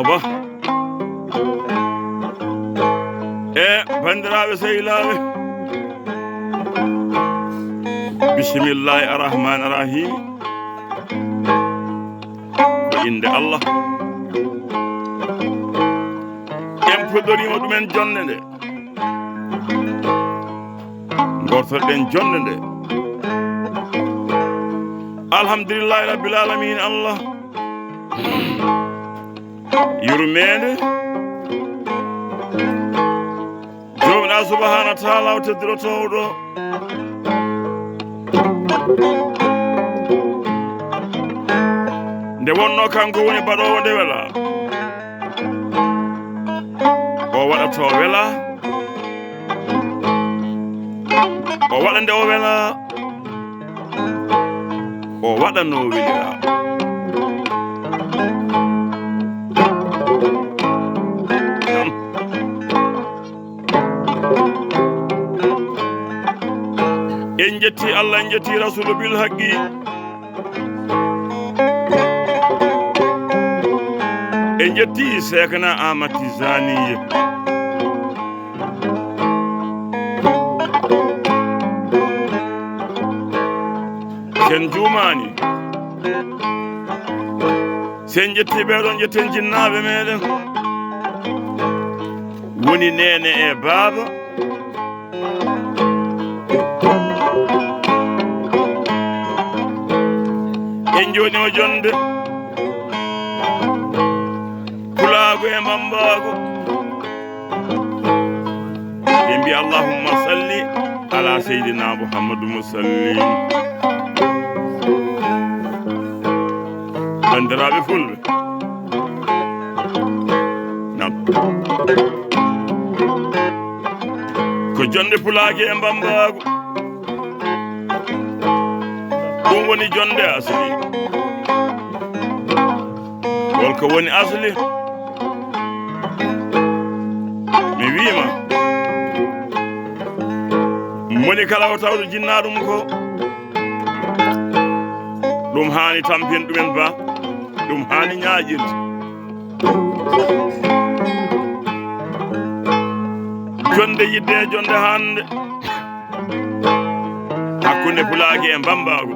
Ba bandiraɓe sehilaɓe bisimillahi arrahmani arrahim ko inde Allah en puɗɗorima ɗumen jonde nde gortoɗen jonde nde alhamdulillahi rabbil alamina Allah yurmede jomɗa subahana taala o teddirotoɗo nde wonno kanko woni baɗowo nde wela o waɗato wela o waɗa nde o wela o waɗa no welira en jetti Allah en jetti rasulu bil haqqi en jetti sekna amati zaniye sen jumani sen jetti ɓeɗon jetten jinnaɓe meɗen woni nene e baaba en jooɗima jonde Pulaagu e Wammbaagu ɓe mbi allahumma salli ala seydina Muhammadu musallim bandiraɓe fulɓe ko jonde Pulaagu e Wammbaagu ɗum woni jonde asli holko woni asli mi wiima moni kala o tawto jinna ɗum ko ɗum haani tampin ɗumen ba ɗum haani ñaƴirde jonde yidde e jonde hande hakkunde Pulaagu e Wammbaagu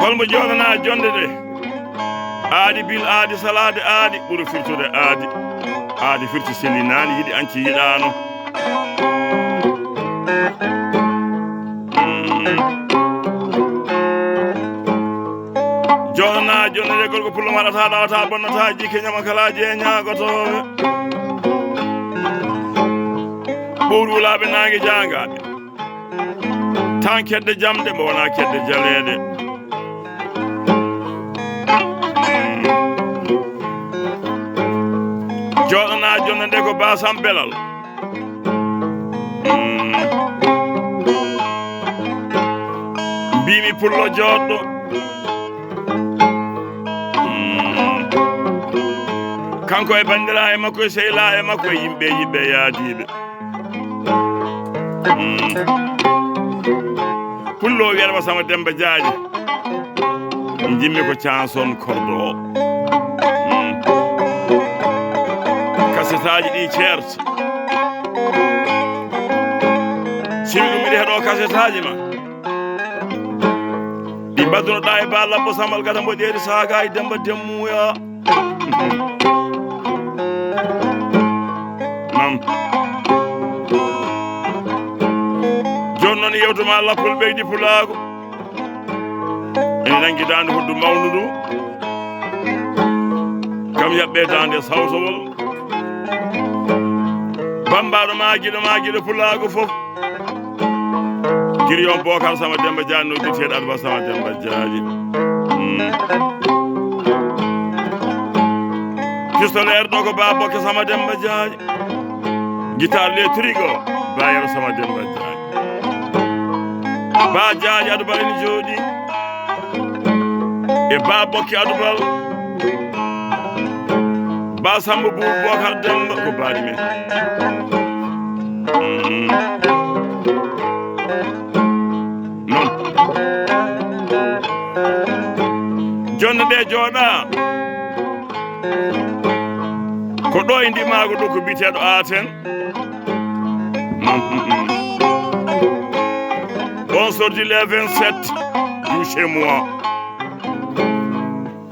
holmo joɗana jonde de aadi bil aadi salade aadi ɓuri firtude aadi firti sellinani yiɗi anci yiɗano joɗana jonde de golko pullo waɗata ɗawata bonnata jikke ñamakalaji e ñagotoɓe ɓowri wulaɓe nangue jangaɓe tan kedde jamde mo wona kedde jalede joɗana jonde nde ko ba Sammba Belal mbimi pullo joɗɗo kanko e bandira e makko e sehila e makko e yimɓe yaadiɓe pullo wiyatma Sammba Demmba Jaaƴe jimmi ko canson kordo o kasetaji ɗi ceerta simi ɗum mbiɗa heeɗo kasetaji ma ɗi baddunoɗa e ba labbo Sammal gada mboɗeeri saaga e Demba Demmuya joni noon yewtoma lappol ɓeydi Pulaagu ene nangi dande Hoddu mawndu ndu kam yaɓɓe dande sawtowol bambaɗo maagiɗo Pulaagu fof giriyon Bookar Sammba Demmba Jaaƴe no biteɗo Adubal Sammba Demmba Jaaƴe pistolaire ɗo ko ba Bokke Sammba Demmba Jaaƴe Guitare le trigo ba Yero Sammba Demmba Jaaƴe ba Jaaƴe Adubal ene jooɗi e ba Bokke Adubal ba Sammba Buubu Bookar Demmba ko baɗi men non jonde nde jooɗa ko ɗo e ndimago ɗo ko biteɗo Aateen on sorti le 27 du chez moi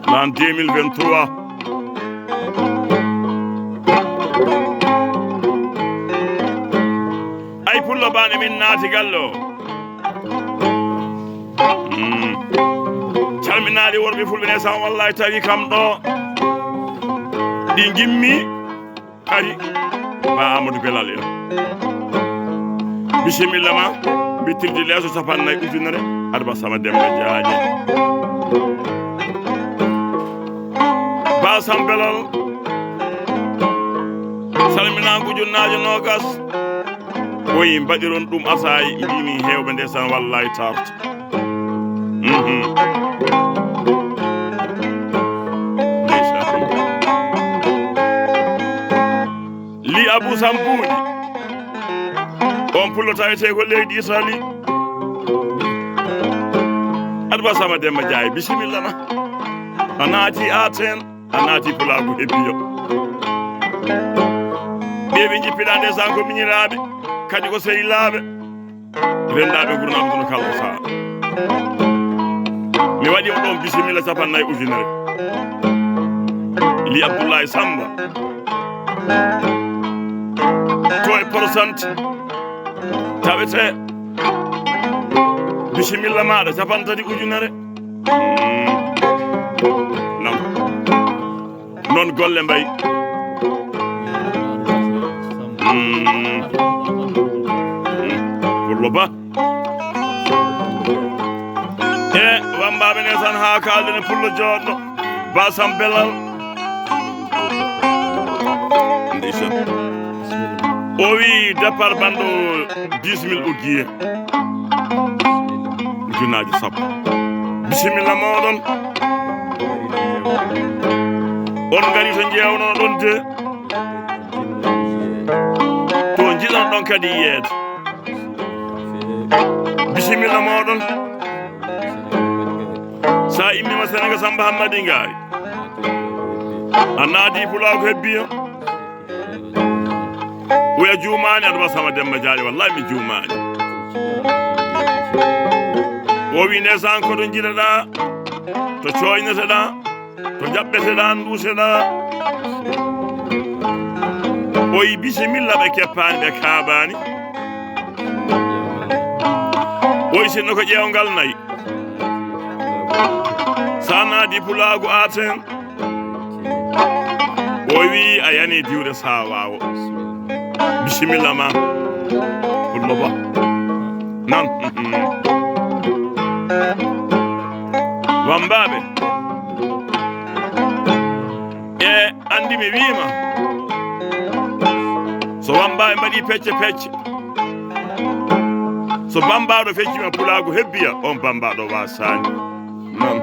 l'an 2023 ay pullo bane min naati gallo calminaɗi worɓe fulɓe ne sam wallahi tawi kam ɗo ɗi gimmi ari ba Amadou Belal en bisimilla ma bittirdi leeso 50 ujunere Adubal Sammba Demmba Jaaƴe ba Sammba Belal salminago ujunnaje nogas oyi mbaɗiron ɗum asayi mbimi hewɓe ndesan wallahi tarta li Abou Sambuuɗi on pullo tawete ko leydi Italie Adubal Sammba Demmba Jaaƴe bisimilla ma a naati Aateen a naati Pulaagu Hebbiya ɓeɓe jippiɗa ndesan ko miñiraɓe kadi ko sehilaɓe rendaɓe gurnaɓe kono kala saa mi waɗima ɗon bisimilla 50 ujunere li Abdoulaye Samba to e % tawete bisimilla maɗa 50 ujunere non golle mbay pullo ba e Wammbaaɓe ne tan ha kaldene pullo joɗɗo ba Sammba Belal o wi départ banɗo 10 000 uggiye ujunnaje sappo bisimilla moɗon on gari to jewno ɗon de to jiɗon ɗon kadi yeede bisimilla moɗon sa immima Sénégal Samba Hammadi ngaari a naadi Pulaagu Hebbiya oya juumani Adubal Sammba Demmba Jaaƴe wallahi mi juumani o wi ndesan ko ɗo jiɗaɗa to coyneteɗa to jaɓɓeteɗa duuseɗa o yi bisimilla ɓe keppani ɓe kaaɓani o yi sinno ko ƴewngal nayi sa naadi Pulaagu Aateen o wi a yani diwde sawawo bisimilla ma pullo ba nan Wammbaaɓe e andi mi wiima so Wammbaaɓe mbaɗi pecce so bambaɗo feccima Pulaagu Hebbiya on bambaɗo wasani non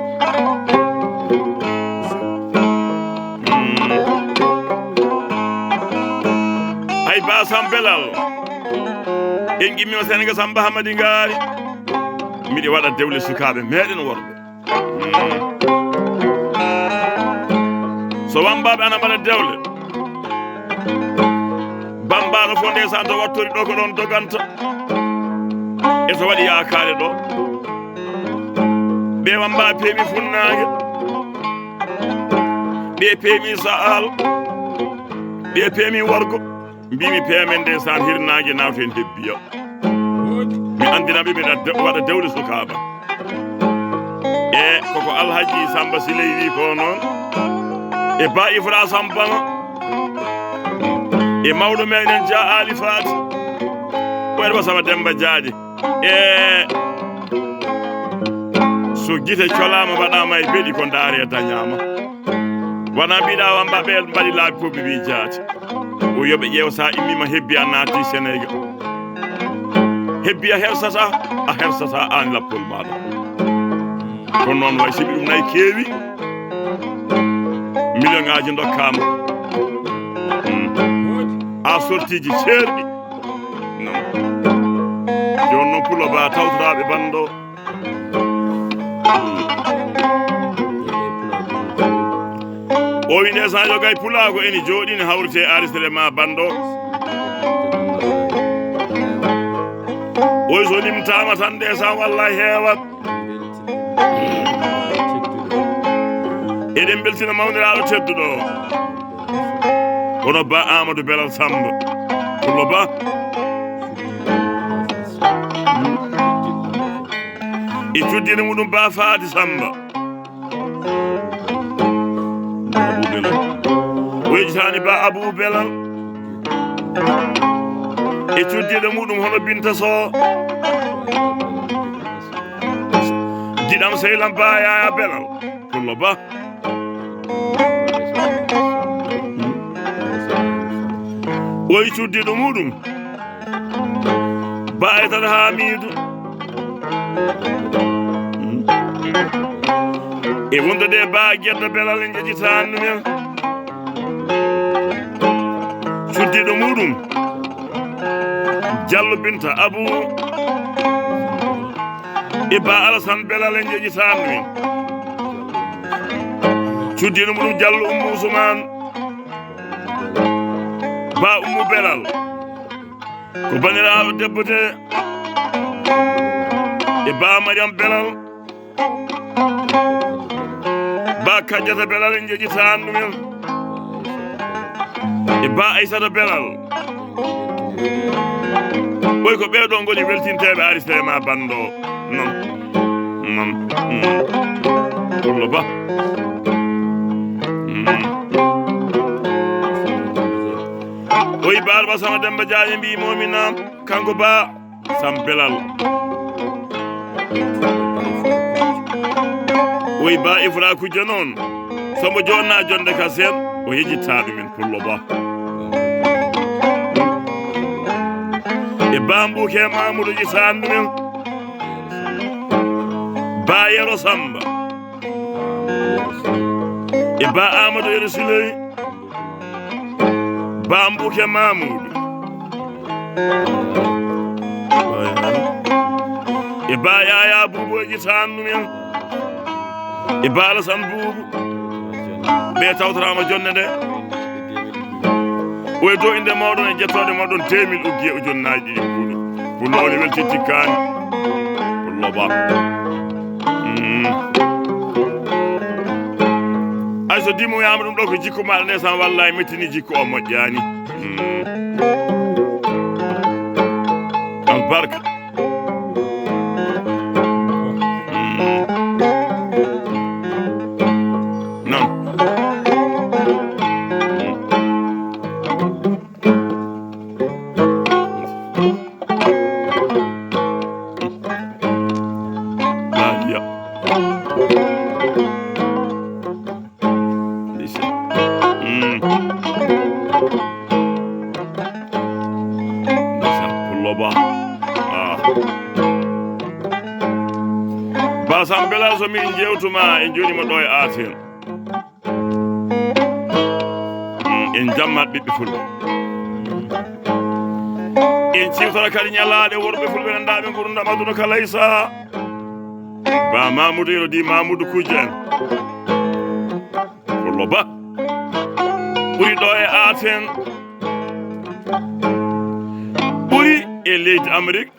ay ba Sammba Belal en gimmima Sénégal Samba Hammadi ngaari miɗi waɗa dewle sukaɓe meɗen worɓe so Wammbaaɓe ana mbaɗa dewle bambaɗo fo ndesan to wattori ɗo ko ɗon doganta e so waɗi yakare ɗo ɓe Wammbaaɓe peemi funnage ɓe peemi sahal ɓe peemi worgo mbimi peemen ndesan hirnage nawten Hebbiya mi andinaɓe miɗa waɗa dewle sukaɓa e koko Alhaji Samba Siley wi ko noon e ba Ifra Sambano e mawɗo meɗen Dia Ali Fati o Adubal Sammba Demmba Jaaƴe e so gite colama mbaɗama e beɗi ko daare dañama wana mbiɗa Wammbaaɓe mbaɗi laabi fof ɓe wi jaati o yoɓe ƴeewa sa immima Hebbiya naati Sénégal Hebbiya hersata a hersata an lappol maɗa kono noon way sibi ɗum nayi keewi million ngaji dokkama a sortiji ceerɗi non joni noon pulo ba tawtoraɓe bando o wi ndesan jogay Pulaagu eni jooɗi ne hawrite enregistrement bando oy so limtama tan ndesan wallahi heewat eɗen beltina mawniraɗo tedduɗo hono ba Amadou Belal Sammba Pullo ba e cuddine muɗum ba Faadi Sammba wejitani ba Abou Belal e cuddine muɗum hono Binta Sow giɗam sehlam ba Yaya Belal Pullo ba oy cuddiɗo muɗum ba Aytan Hamidou e wonde de ba Gedda Belal en jejitani ɗumen cuddiɗo muɗum Diallo Binta Abou e ba Alassane Belal en jejitani ɗumen cuddiɗo muɗum Diallo Oumou Ousmane ba Oumou Belal ko baniraɗo debbo te e ba Mariam Belal ba Kadiata Belal en jejitani ɗumen e ba Aissata Belal ɓoy ko ɓeɗo goni weltinteɓe enregistrement bando non Pullo ba oyi ba Adubal Sammba Demmba Jaaƴe mbimomi nam kanko ba Sammba Belal oyi ba Ifra kujja noon somo jonna jonde ka sen o yejjitta ɗumen Pullo ba e ba Mbuke Mamoudou jitani ɗumen ba Yero Samba e ba Amadou Yero Siloy ba Mbuke Mamoudou e ba Yaya Buubu jitani ɗumen e ba Alassane Buubu ɓe tawtorama jonde nde oye do inde mawɗon e jettode mawɗon 2000 uggi e ujunnaji ɗiɗi kuuɗo Pullo one welti tikkani Pullo ba ay so dimoyama ɗum ɗo ko jikku maɗa ndesan wallahi mettini jikku o moƴƴani albarka non ba Sammba Belal so min jewtuma en jonima ɗo e Aateen en jammat ɓiɓɓe Fulɓe en ciwtora kadi ñalaɗe worɓe Fulɓe nandaɓe gurdam aduna kala e saha ba Mamoudou Yero di Mamoudou Kujja en Pullo ba ɓuri ɗo e Aateen ɓuri e leydi Amérique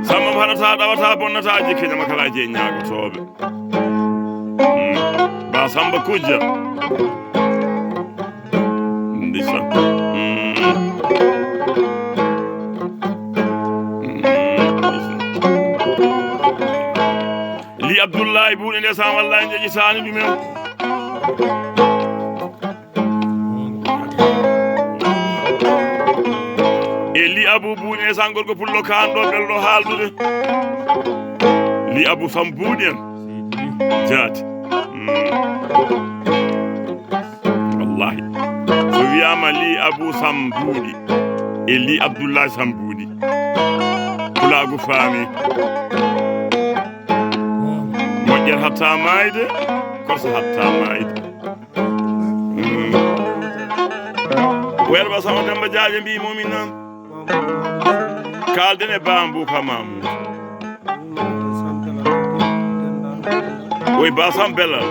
Sammba mo haɗata ɗawata bonnata jikke ñama kala je ñagotoɓe ba Samba Kujja ndisa li Abdoullahi buuɗe ndesan wallahi jejitani ɗumen e li abou buuɗi e sangol ko pullo kanɗo ɓelɗo haaldude li abou sambuuɗi en jaati wallahi so wiyama li abou sambuuɗi e li abdoullahi sambuuɗi pulaagu faami moƴƴere hatta mayde korso hatta mayde Werba Sammba Demmba Jaaƴe mbi momin nan kalden e Buukar Mamoudou oy ba Sammba Belal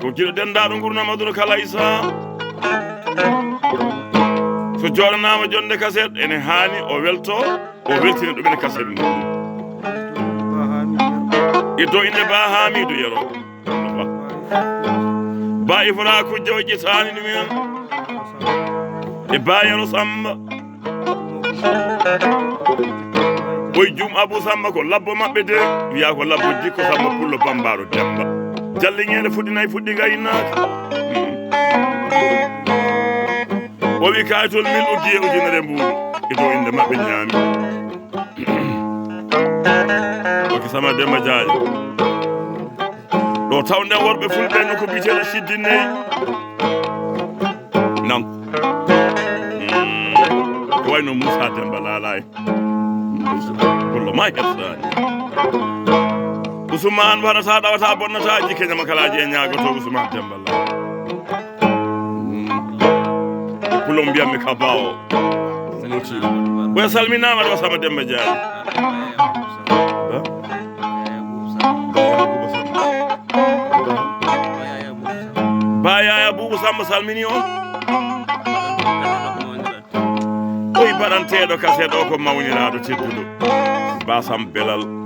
ko jiɗo dendaɗo gurdam aduna kala isa so joɗanama jonde kaset ene hani o welto o weltina ɗumen kaset muɗum e dow inde Ba Hamidou Yero ba ifora kujja o ƴetani ɗumen e Ba Yero Sammba oy jum Abou Sammba ko labbo maɓɓe de wiya ko labbo jikko Sammba pullo Bambaɗo Demmba jalliŋede fuɗɗinayi fuɗɗi gaynaka o wi kayitol 1000 ujjiye ujunere mbuuɗi e dow inde maɓɓe ñaami oke Sammba Demmba Jaaƴe ɗo tawden worɓe fulɓe no ko biteɗo siddinneyi nan ko wayno Moussa Demmba laalay gollo ma hersani Ousmane waɗata ɗawata bonnata jikke ñama kalaji e ñagoto Ousmane Demmba Laal pulo mbiyammi ka bawo boya salminama ɗo Sammba Demmba Jaaƴe ba yaya Buubu Sammba salmini on oyi baɗanteɗo kaseɗo ko mawniraɗo tedduɗo Ba Sammba Belal